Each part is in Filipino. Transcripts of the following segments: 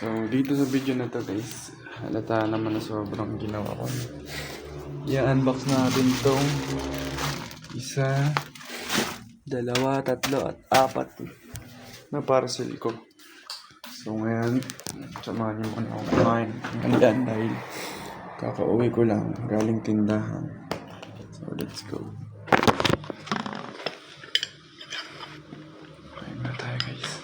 So, dito sa video na to guys, halata naman na sobrang ginawa ko. I-unbox natin tong isa, dalawa, tatlo, at apat na parcel ko. So, ngayon, samahan niyo muna ako kumain. Gandan dahil kakauwi ko lang galing tindahan. So, let's go. Kain na tayo guys.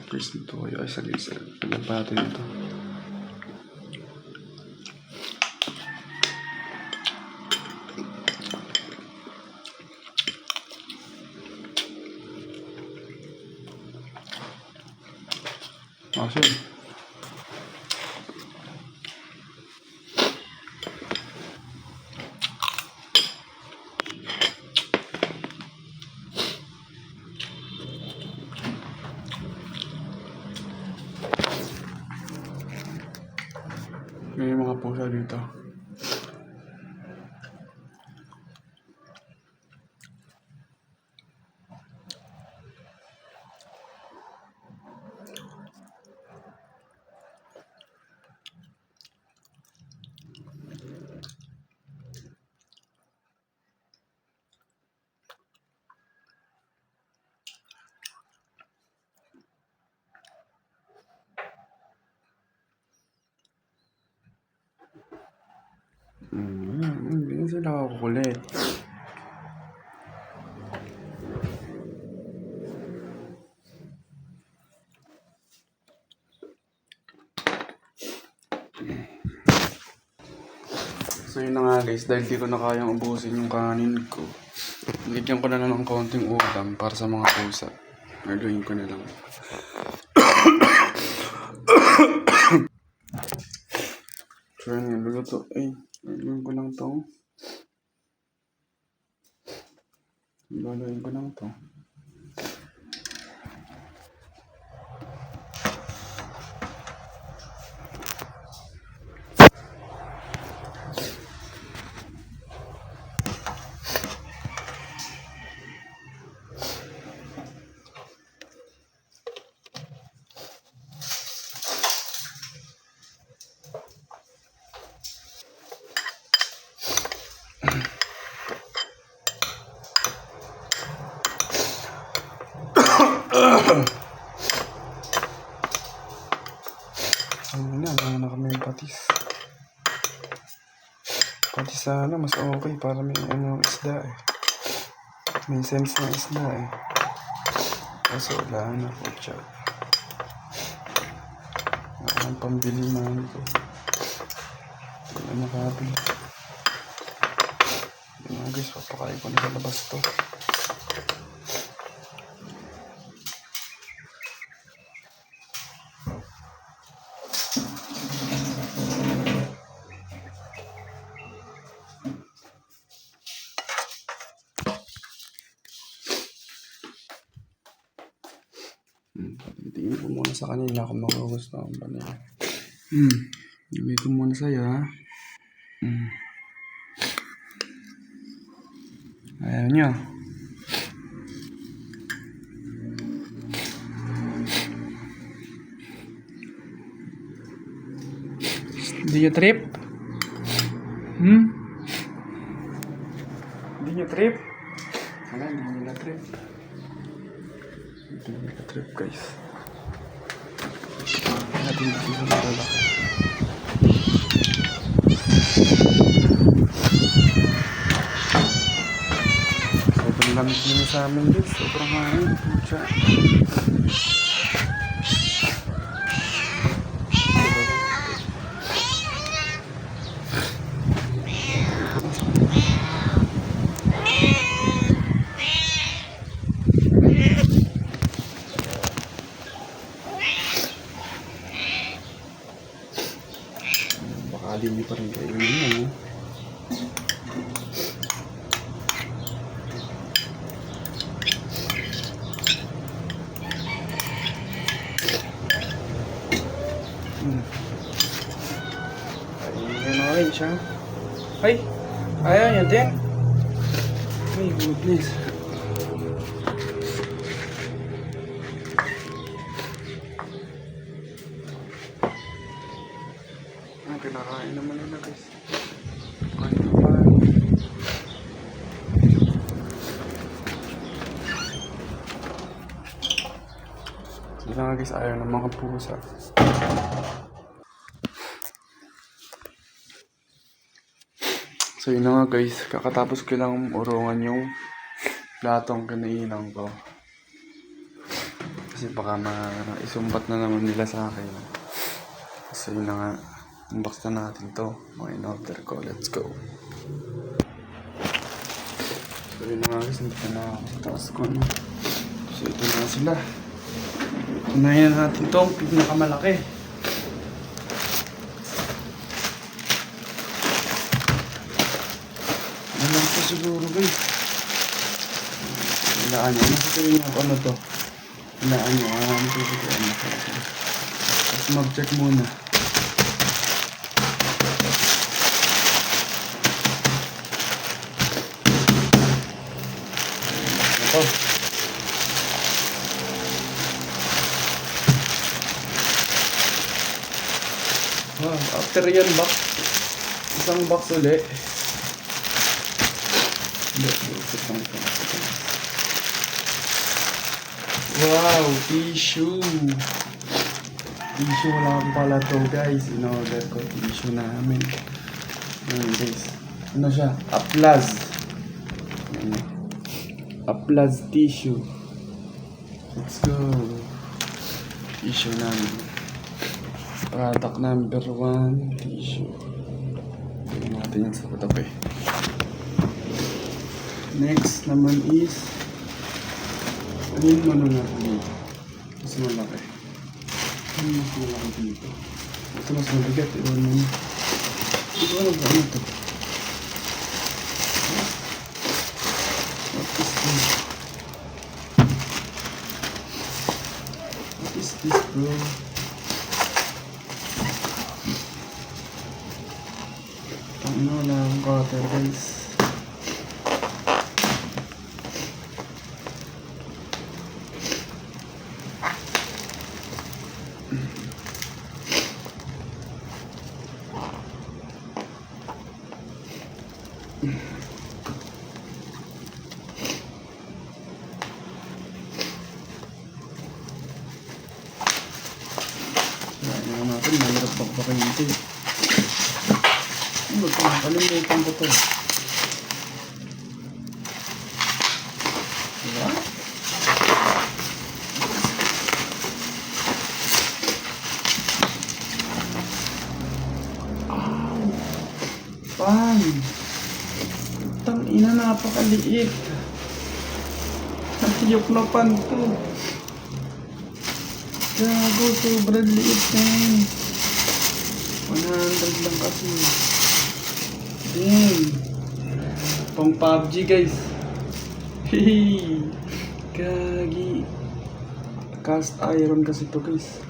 Please nito kayo ay salisa. Ilan pa natin ito? Awesome. May mga pusa dito. Hindi sila kukulit. So yun na nga guys, dahil di ko na kayang ubusin yung kanin ko, bigyan ko na lang ng konting ulam para sa mga pusa. Haluin ko na lang. So yun nga, luluto. Haluin ko lang to. Haluin ko lang to. Wala na kami yung patis. Patis sana mas okay para may isda eh. May sense na isda eh. Kaso wala na po siya. Wala nang pambili man ko. Wala nakabili. Mga guys, papakain ko na sa labas to. Tingin ko muna sa kanila kung magugustuhan ba nila. Ibigay ko muna sa'yo, ha? Ayaw nyo. Hindi nyo trip? Hindi nyo trip? Wala, hindi nyo trip. Hindi nyo trip, guys. Natin dito sa lalaki. Sobrang lamig nyo sa amin, guys. Sobrang hangin. Pucha. Hindi pa rin kayo yun, Ayun orange, ha? Ay! Ayaw niya din! My goodness! Kinakain naman nila, guys. Ano pa? Sila nga, guys, ayaw ng mga pusa. So yun na nga, guys, kakatapos ko lang urungan yung platong kinainan ko. Kasi baka isumbat na naman nila sa akin. So yun na nga, unbox na natin to, mga in-order ko. Let's go. So yun na nga, guys, nandito na ako sa taas ko. So ito na sila. Unahin na natin to, pinakamalaki. Ano lang ito siguro, guys. Ilaan nyo. Ano sa tingin nyo ano to? Ilaan nyo. Tapos mag-check muna. Ito. Wow, after yan box, isang box ulit. Wow, tissue. Tissue lang pala to, guys. In-order ko tissue namin. Ayan, guys. Ano siya? Aplaz. Aplaz tissue. Let's go. Tissue namin. Product number 1, tissue. Tignan natin yan sa katabi. Next naman is ano natin dito? Mas malaki. Ano mas malaki dito? Ito mas mabigat. Ito naman. Ito ano ba? Ano ito? What is this? What is this, bro? Ano na ang cutter, guys. Kaya natin, mahirap bakbakin ito. Ano ito? Kalimutan ko ito. Diba? Pan! Tang ina, napakaliit. Hayop na pan to. Gago, sobrang liit na yun. 100 lang kasi. Damn. Pang PUBG, guys. Hehe. Gagi. Cast iron kasi to guys.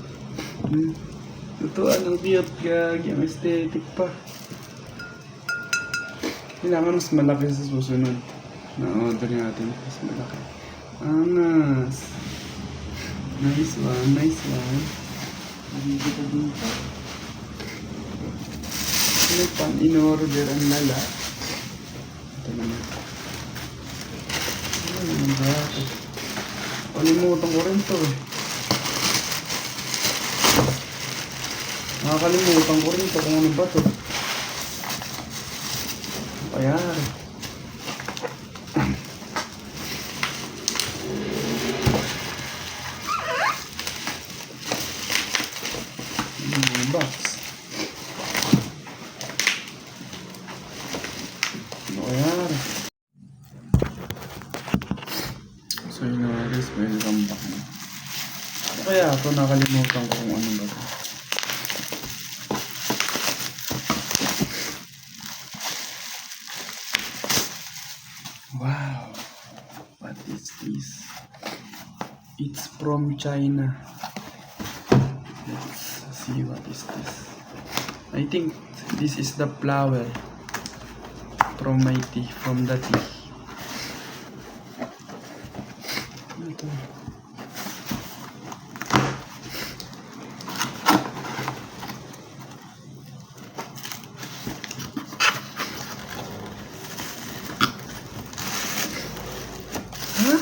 Lutuan ng cute gagi. Ang aesthetic pa. Kailangan mas malaki sa susunod. Na-order natin. Mas malaki. Angas. Nice one. Nice one. Dito pa dito. May pan in-order ang lala. Ito naman. Ano naman ba ito? Kalimutan ko rin to eh. Nakakalimutan ko rin to kung ano ba to. Ayan. Box. Ayan. So yun na guys, welcome back na. Ano kaya ito? Nakalimutan ko kung ano ba ito. Wow. What is this? It's from China. Let's see what is this. I think this is the flower from my tea, from the tea. Ito. Huh?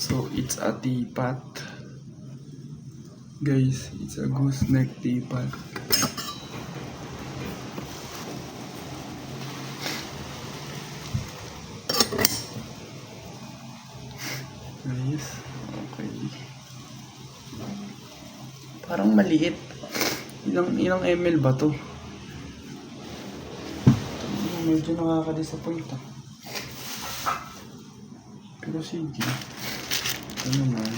So it's a teapot. Guys, it's a gooseneck teapot. Nice. Okay. Parang maliit. Ilang ml ba to? Medyo nakaka-disappoint ah. Pero sige. Ito naman.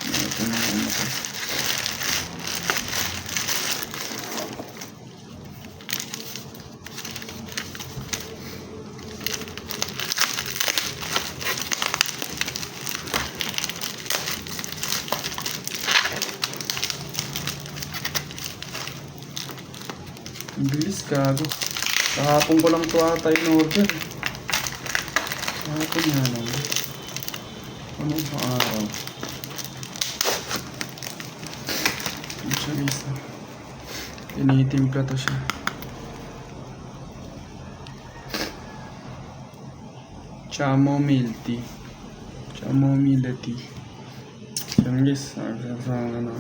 Ito naman ito. Ang bilis gago. Kahapon ko lang ito ata in-order. Kahapon nga lang. Anong araw? Ito siya isa. Tinitimpla to siya. Chamomile tea. Chamomile tea. Yan guys. Ano.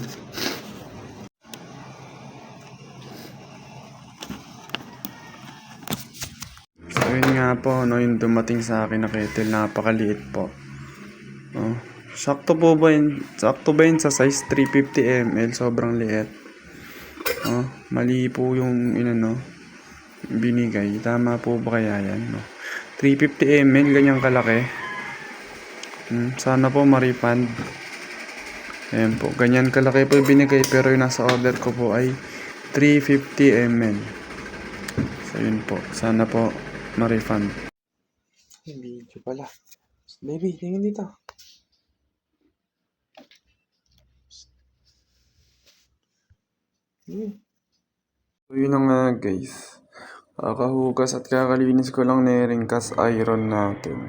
Yun nga po, no, yung dumating sa akin na kettle, napakaliit po. Oh, sakto ba yun sa size 350 ml? Sobrang liit. Oh, mali po yung binigay. Tama po ba kaya yan? No? 350 ml, ganyang kalaki. Sana po ma-refund. Ayan po, ganyan kalaki po yung binigay, pero yung nasa order ko po ay 350 ml. So yun po, sana po ma-refund. Video pala. Baby, tingin dito. So yun na nga guys. Kakahugas at kakalinis ko lang na ring cast iron natin.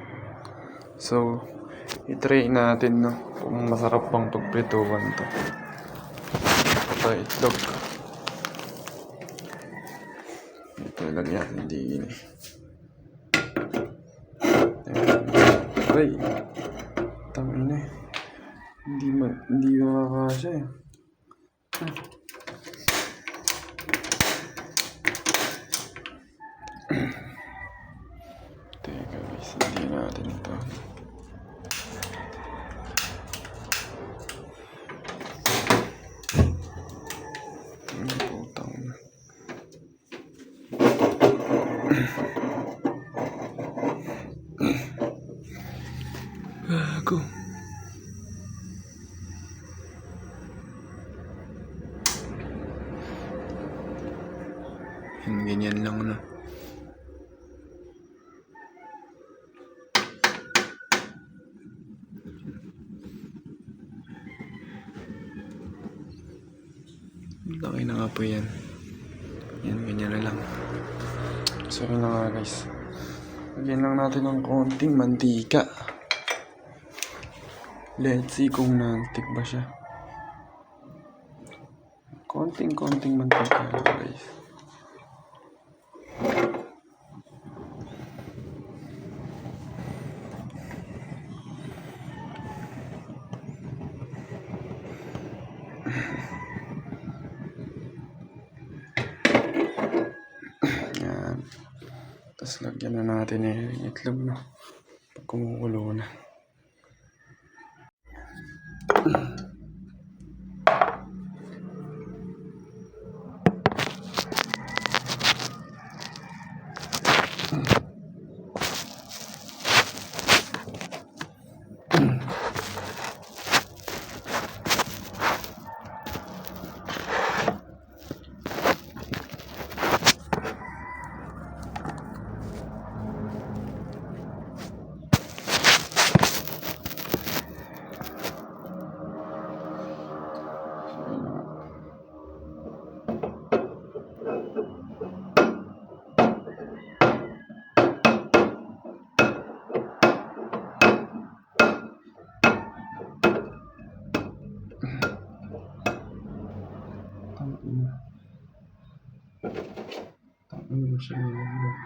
So, i-try natin no, kung masarap pang pagprituhan to. Ito, itlog. Ito lagyan, hindi gini. Aray, tangin eh. Hindi makakasya eh. Teka guys, hindi natin ito. Putang na. Yan, ganyan lang na. Laki na nga po yan. Yan, ganyan na lang. Sorry na nga guys. Lagyan lang natin ng konting mantika. Let's see kung nantik ba siya. Konting mantika guys. Yan. Tapos lagyan na natin yung itlog, no? Pag kumukulo na. Tangin mo siya nilagyan.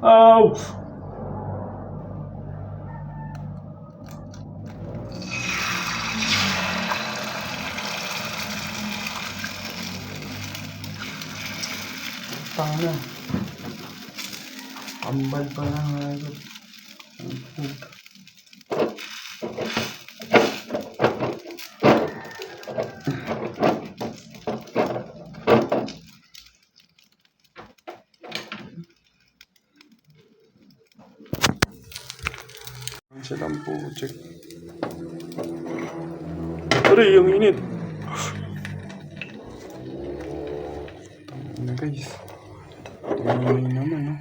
Ow! Tanga. Ambal pa lang agad. Siya lang po, check. Aray, ang init. Tama na guys. Tumulay naman, no?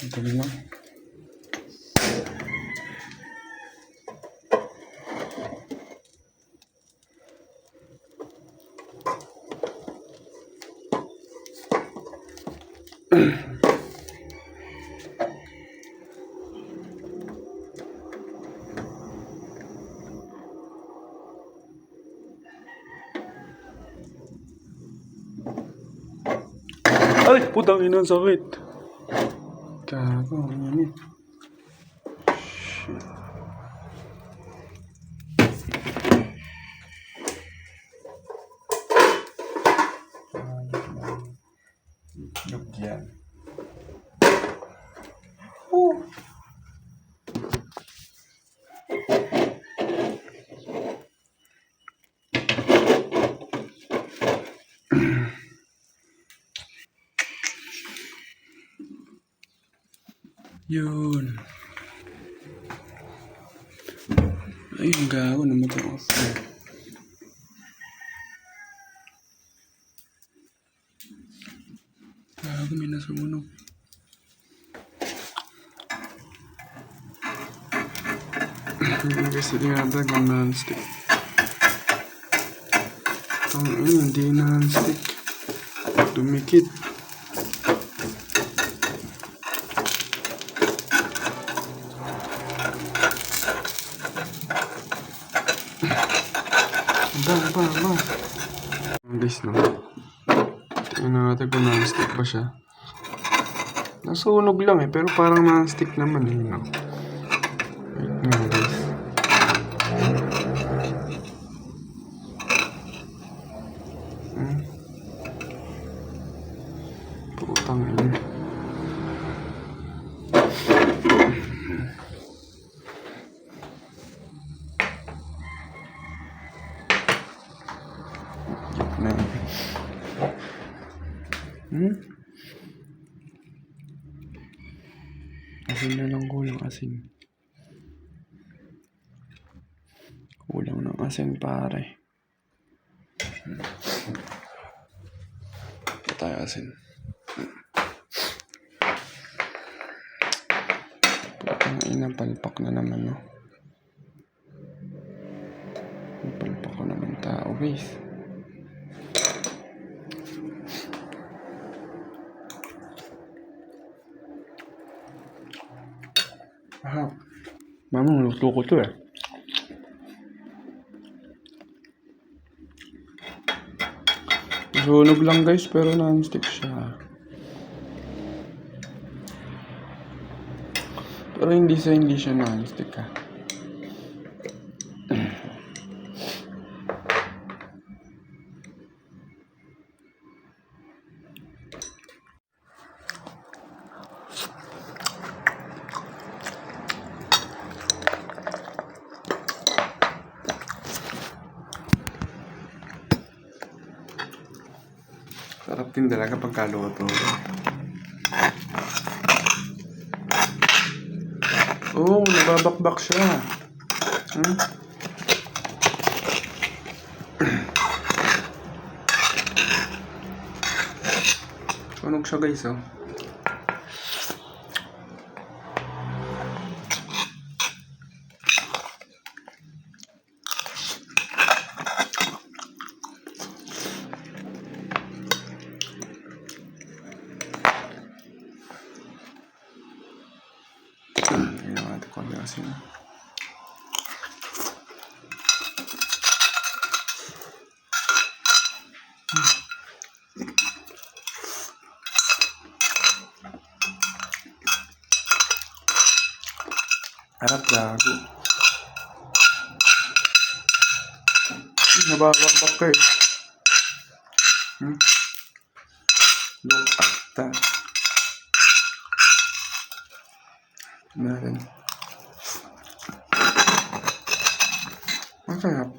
Ito lang. Ay, putang ina, sakit. Gago, ang init. Shit. Itlog yan. Yun. Ayun, gago, namatay ako. Gago, may nasunog. Kasi tinatag ang non-stick. Hindi non-stick. Dumikit. Ba. Guys, no? Tingnan natin kung non-stick ba siya. Nasunog lang pero parang non-stick naman no? Wait nga guys. Asin na lang, kulang asin. Kulang ng asin, pare. Ito tayo asin. Ang inang palpak na naman, no? Palpak ko naman tao, guys. Mamang luto ko to eh. Sunog lang guys, pero non-stick siya. Pero hindi siya non-stick ah. Sarap din talaga pagkaluto. Oo, nababakbak siya. Sunog siya guys, oh. Ginawa natin konti asin. Harap gago. Nababakbak ka eh. Look at that. Natin. Masarap.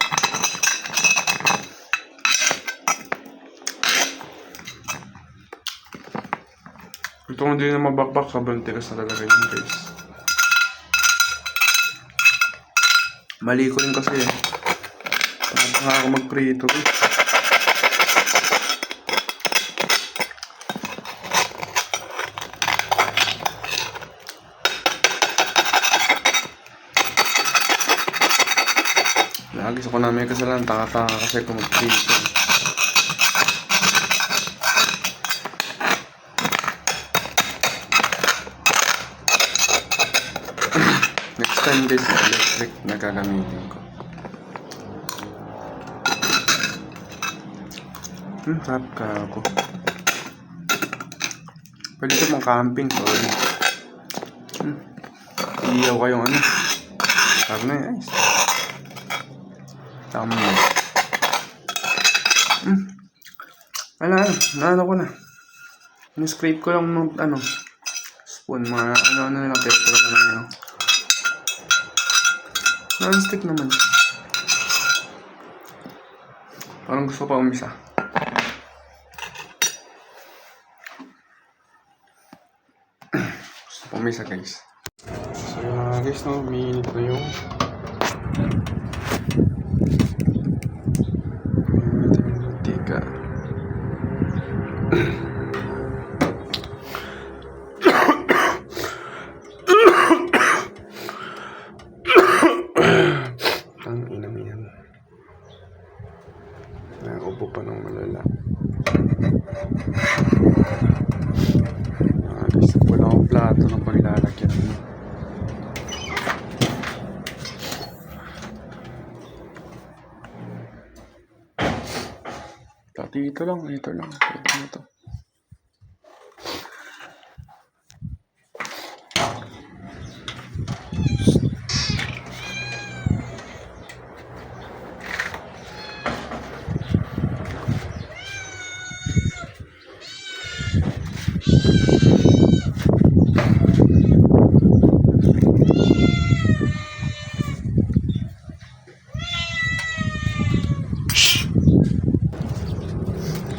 Ito hindi na mabakbak, sobrang tigas na talaga yung guys. Mali ko rin kasi eh. Paano nga ako mag-prito eh. Lagi sa ko na may kasalanan, tanga-tanga kasi kung mag-prito. Next time guys, electric na gagamitin ko. Sarap ka ako. Pwede ito mong camping, sorry. Iyaw kayong ano. Sarap na yun, guys. Tama mo. Wala, naano ko na. Scrape ko lang ng ano, spoon, mga ano na lang, pero na lang yun. Non-stick naman. Parang gusto pa umisa. Gusto pa umisa guys. So yun na guys, no, umiinit na yung mantika. Naubo pa ng malala. Guys, wala akong plato ng paglalagyan. Ito lang. Ito na to.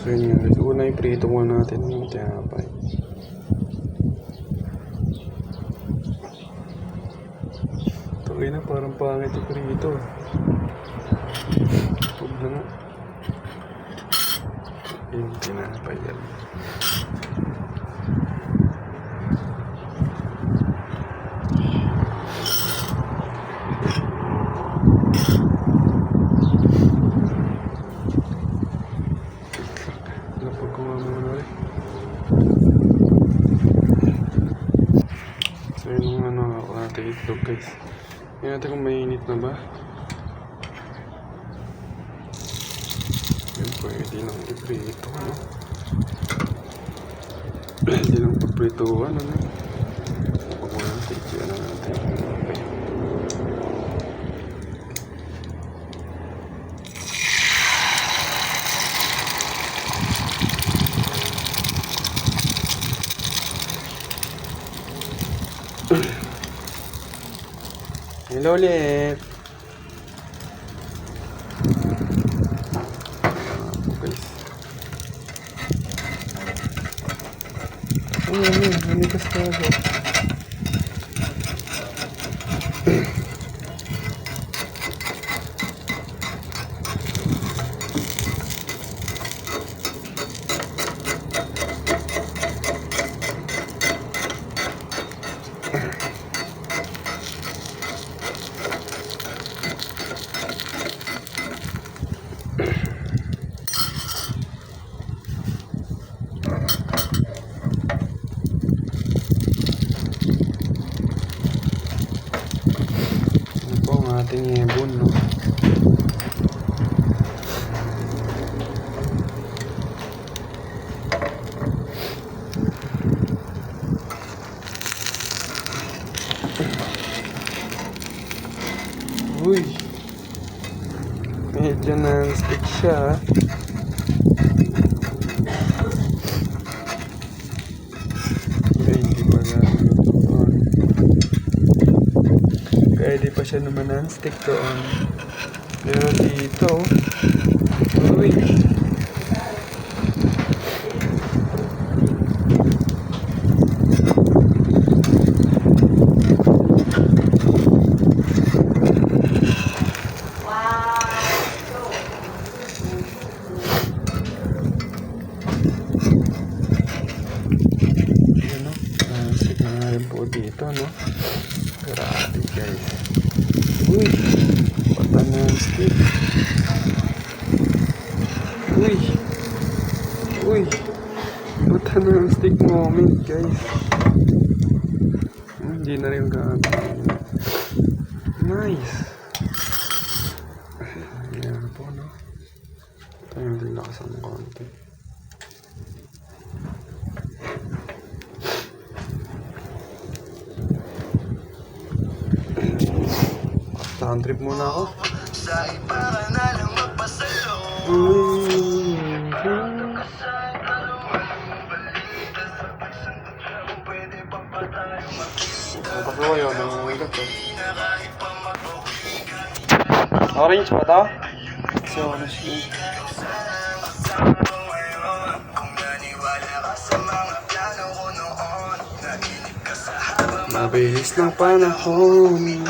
So yun nga guys, una iprito muna natin yung tinapay. Tuloy na, parang pangit iprito. Huwag na nga. Yung tinapay yan. Napagawa mo na rin. So yun yung ako natin itlog guys. Ngayon natin kung mainit na ba. Yun pwede nang iprito, ano? Pwede nang paprituhan, ano? Huwag mo lang tikiyan na natin. Hello ulit! Guys. Ano, manigas na ako. Ito ang ating ibon, no? Uy! Medyo non-stick siya. Hindi pa doon. Kaya di pa siya naman non-stick doon. Pero dito, uy! Po dito, no? Grabe guys. Uy! Pata na yung stick. Uy! Uy! Pata na yung stick moment guys. Hindi na rin gagawin. Nice! Ayan po, no? Ito yung lilakas ang konti. Sound trip muna ako. Pagawa yun ng gato. Orange ba ito? Kasi orange yun. Mabilis ng panahon.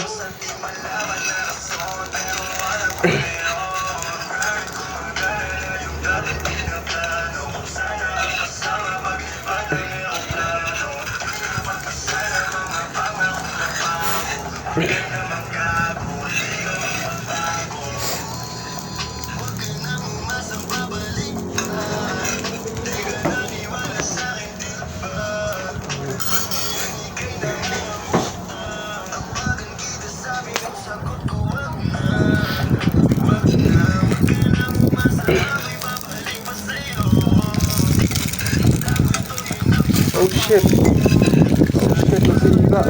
Oh shit! Oh shit, nasira.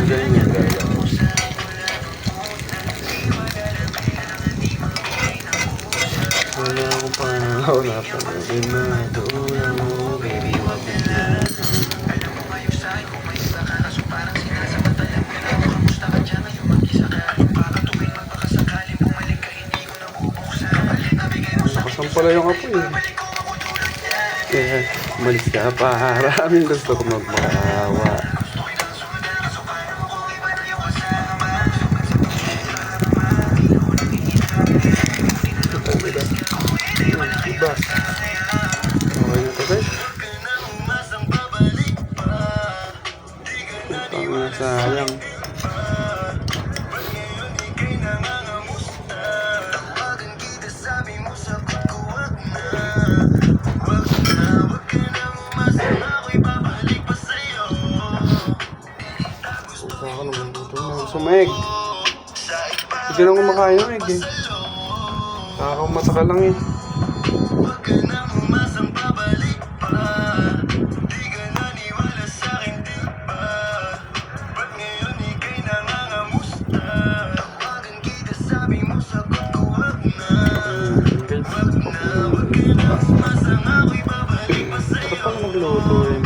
Ganyan guys. Wala akong pangaw na pag-ibig na doon mo. pala yung apo eh. Kaya, umalis ka para aming gusto ko magmakawa. Diba? Okay na to guys. Tama, sayang. Sumeg. Sige lang kumakain ng egg eh. Nakakamata ka lang eh. Ito pang magluto eh.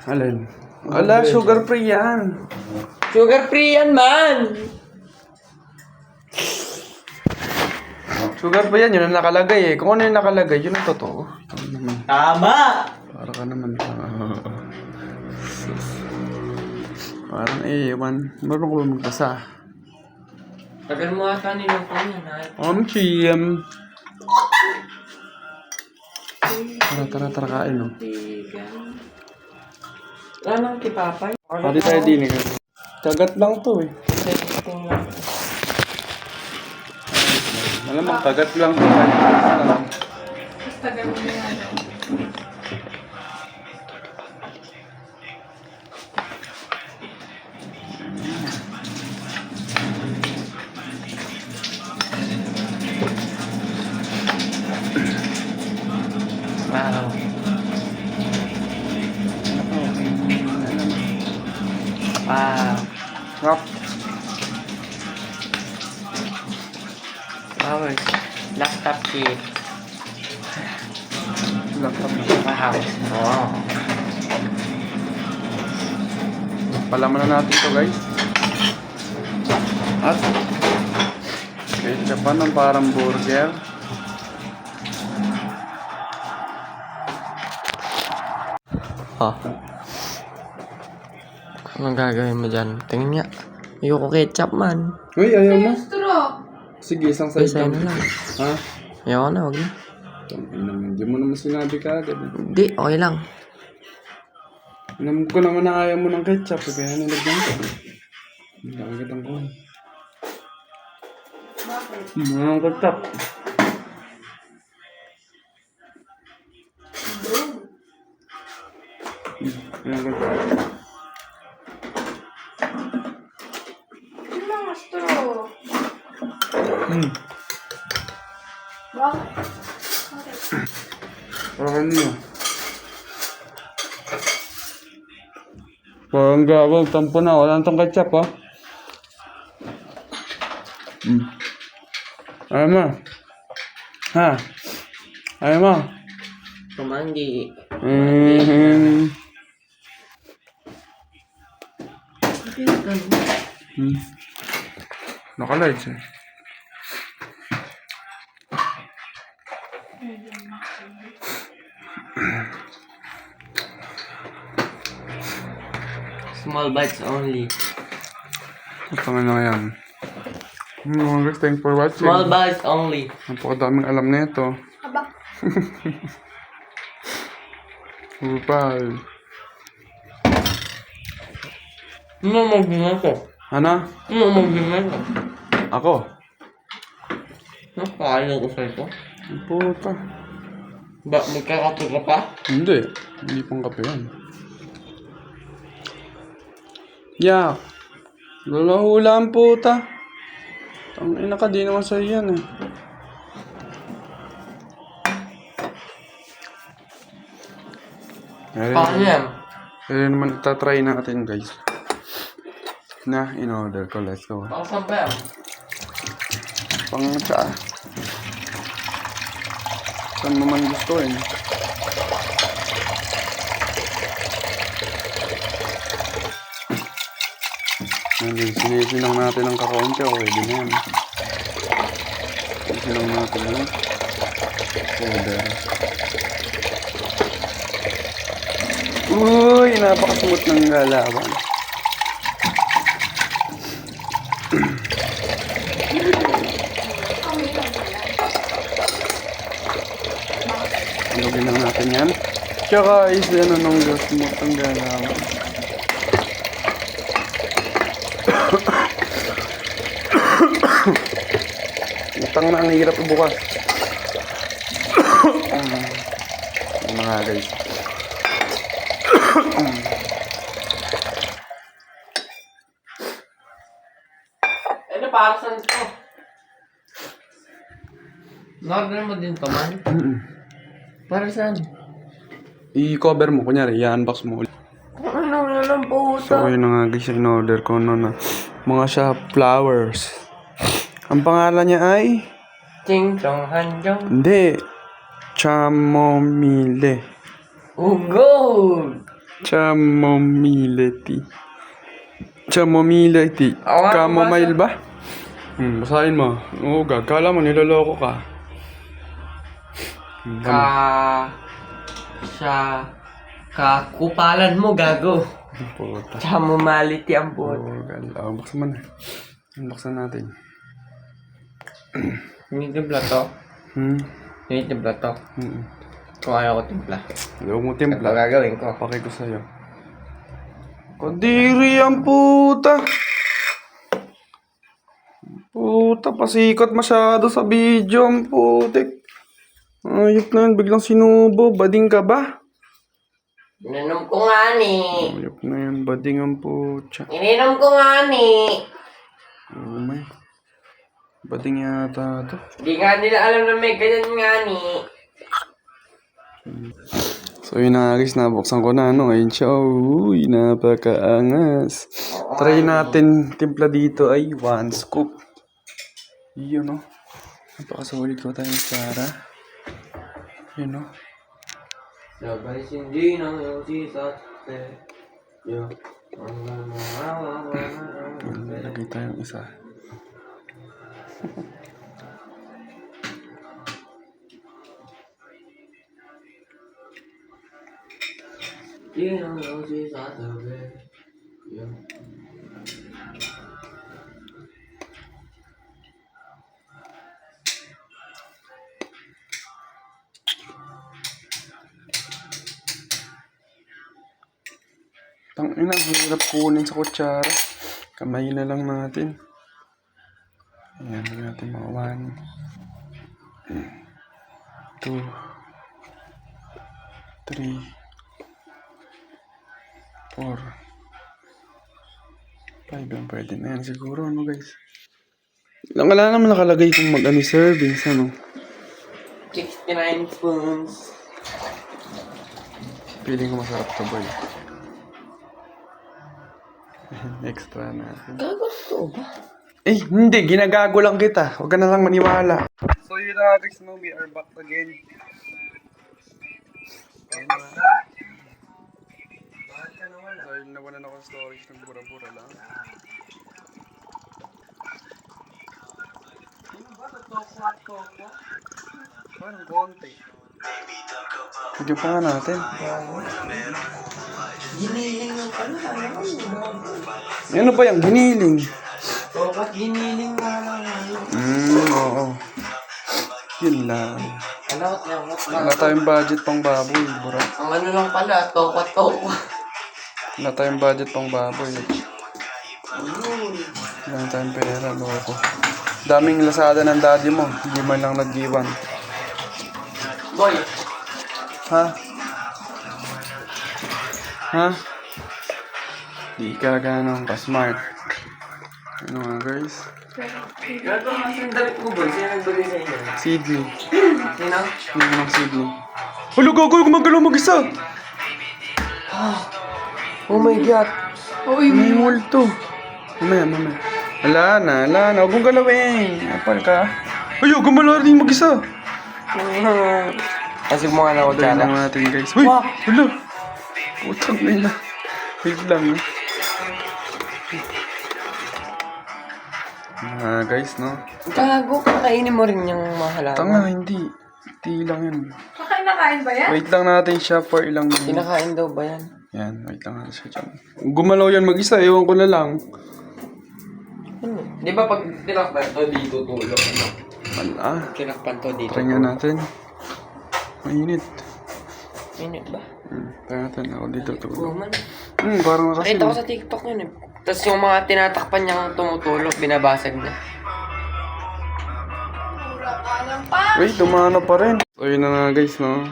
Alin? Ala, sugar free yan. Sugar free yan, man! Sugar free yan, yun ang nakalagay eh. Kung ano yung nakalagay, yun ang totoo. Tama! Para ka naman. Parang ewan. Meron ko ba magbasa? Tagal mo ata ninong ko yan, ha? Chiem. Tara, kain no. Wala nang kipapay. Pati tayo din eh. Kagat lang to eh. Malamang kagat lang to. Tagal mo yan. Wow. Wow. Sarap. Wow. Laptop cake. Laptop na. Wow. Wow. Palaman na natin to guys. At ketchup ng parang burger. Oh. Anong gagawin mo dyan? Tingin nga. Ayoko ketchup, man. Uy, ayaw mo? Sige, isang size Isa na lang. Ha? Ayoko na, wag na. Hindi mo naman sinabi ka agad. Hindi, okay lang. Alam ko naman na ayaw mo ng ketchup. Kaya nilagyan ko. Hindi ako kitang ko. Bakit? Ang ketchup. Ang ketchup. Yung mga straw. Bakit? Parang nyo. Parang gagawin. Tampo na. Wala nang ketchup, ha? Ayaw mo? Ha? Ayaw mo? Kumanggi. Nakalights eh. Small bites only. Ito nga na yan. Guys, thanks for watching. Small bites only. Napakadaming alam na ito. Aba. Bye. Ano mag-dinner ko? Ano? Ano mag-dinner ko? Ako? Napakain ko sa ito. Ang puta. Ba, magkakato ka pa? Hindi. Hindi pang kape yan. Yeah. Lulahula ang puta. Ang ina ka, di naman sa'yo yan eh. Paano yan? Pero naman itatry natin guys. Na in-order ko. Let's go. Baka saan ba yan? Pang tsa. Saan mo man gusto eh. Sinisilang natin ang kakaunti. Okay din yan. Sinisilang natin yung order. Uy! Napakasmooth ng galawan. Alugin lang natin yan. Tsaka is ano nung smooth ng galawan. Utang na ang hirap ibukas. Mga guys. Ano para saan ito? Norder mo din to man? Para saan? I-cover mo, kunyari, i-unbox mo ulit. Ano na lang po So, yun na nga guys, in-order ko na mga shop flowers. Ang pangalan niya ay... Ching chong hanjong. Hindi. Chamomile. Ugod! Chamomile tea. Chamomile tea. Awan, Chamomile ba? Basahin mo. Oo, gagala mo, niloloko ka. Kakupalan mo, gago. Puta. Chamomality ang buwan. Oo, gala. Buksan mo na. Unboxan natin. Tinitimpla to? Tinitimpla to? Kung ayaw ko timpla. Ayaw mo Ito timpla. gagawin ko. Papakay ko sa'yo. Kadiri ang puta. Puta, pasikot masyado sa video ang putik. Ayop na yun, biglang sinubo. Bading ka ba? Ininom ko nga ni. Ayop na yun, bading ang putya. Ininom ko nga ni. Oh my. Bading yata ito. Di nga nila alam na may ganyan nga ni. So yun na guys, nabuksan ko na ano. Ayun siya, uy, napakaangas. Try natin, timpla dito ay 1 scoop. Yun no. Napakasulit ko tayo para. Yun no. Sabay sindi ng iyong sisate. Yo. Lagay tayong isa. Sindi ng iyong sisate. Yo. Tangina, hirap kunin sa kutsara. Kamay na lang natin. Ayan, lagyan natin mga 1, 2, 3, 4, 5 lang pwede na yan siguro, ano guys. Wala naman nakalagay kung mag-ano servings, ano. 69 spoons. Feeling ko masarap to boy. Extra natin. Gago to ba? Eh, hindi. Ginagago lang kita. Huwag ka na lang maniwala. So yun na guys, no, we are back again. Dahil nawalan ako ng storage ng bura-bura lang. Parang konti. Bigyan pa nga natin. Giniling ng pala. Ano ba yung giniling? Bakit giniling nga lang? Oo. Yun lang. Alawat lang. Wala tayong budget pang baboy, bro. Ang ano lang pala, tokwa-tokwa. Wala tayong budget pang baboy. Wala tayong pera, loko. Daming lasada ng daddy mo. Hindi man lang nag-iwan. Boy, Ha? Ha? Di ka ganun ka-smart. Ano nga guys? gago nga yung damit mo, boy. Sino nagbagay sa inyo? Sydney. Sino? Ano ng Sydney? Hulo gago, gumagalaw mag-isa! Oh my God. Uy, May multo. Mamaya. Wala na. Huwag mong galawin. Apal ka. Ay, huwag gumalaw rin mag-isa. Kasi mo nga na Dahil kutsara. na natin, guys. Uy! Wala! Putang na. Wait lang. Guys, no? Gago, kakainin mo rin yung mahalaman. Tanga, hindi. Hindi lang yan. Nakain ba yan? Wait lang natin siya for ilang minutes. Kinakain daw ba yan? Yan, wait lang natin siya dyan. Gumalaw yan mag-isa, ewan ko na lang. Ano? Di ba pag tinakpan to dito tulog? Wala. Tinakpan to dito. Try nga natin. Mainit. Minute ba? Try natin ako dito tulog. Man. Parang kasi. Nakita ko sa TikTok yun eh. Tapos yung mga tinatakpan niyang tumutulog, binabasag na. Wala ka lang pa. Wait, dumano pa rin. So yun na nga guys, no?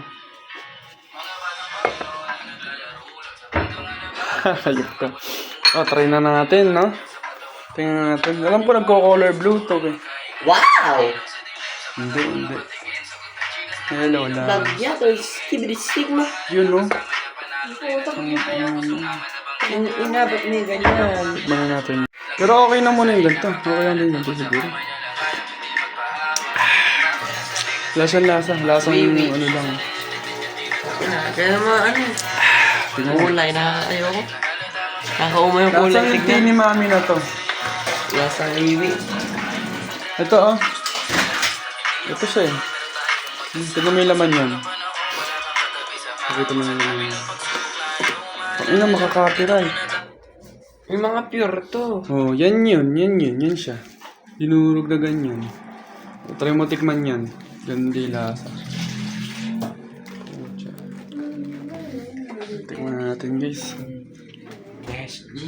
Hayop ka. Try na natin, no? Tingnan natin. Alam ko nagko-color blue to, eh. Wow! Hindi. Hello lang. Bagya to, skibidi-stigma. Yun, no? Inabot niya ganyan. Tikman natin. Pero okay na muna yung ganito. Okay na din ganito siguro. Lasang-lasa. Lasang Wee-wee. ano lang. Kaya naman kulay na ayoko. Nakauma yung kulay. Lasang yung tea ni mami na to. Lasang iwi. Ito, oh. Ito siya, eh. Tignan mo yung laman yan. Pakita mo yung laman yan. Ang ina, makaka-copyright. Yung mga pure to. Oh, yan siya. Dinurog na ganyan. Try mo tikman yan. Ganda yung lasa. Tikman na natin, guys. Yes, G.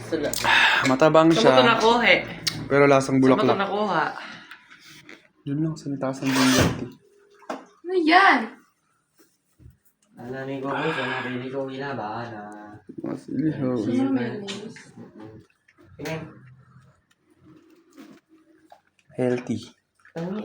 Sala. Matabang Saan mo ito siya. nakuha eh? Pero lasang Saan mo ito bulaklak. nakuha? Yun lang, sa taas ng bunyati. Ano yan? Alam ko sa napili ko winabana. Mas ilihaw. Ano mayonnaise? Tingnan. Healthy. Tangi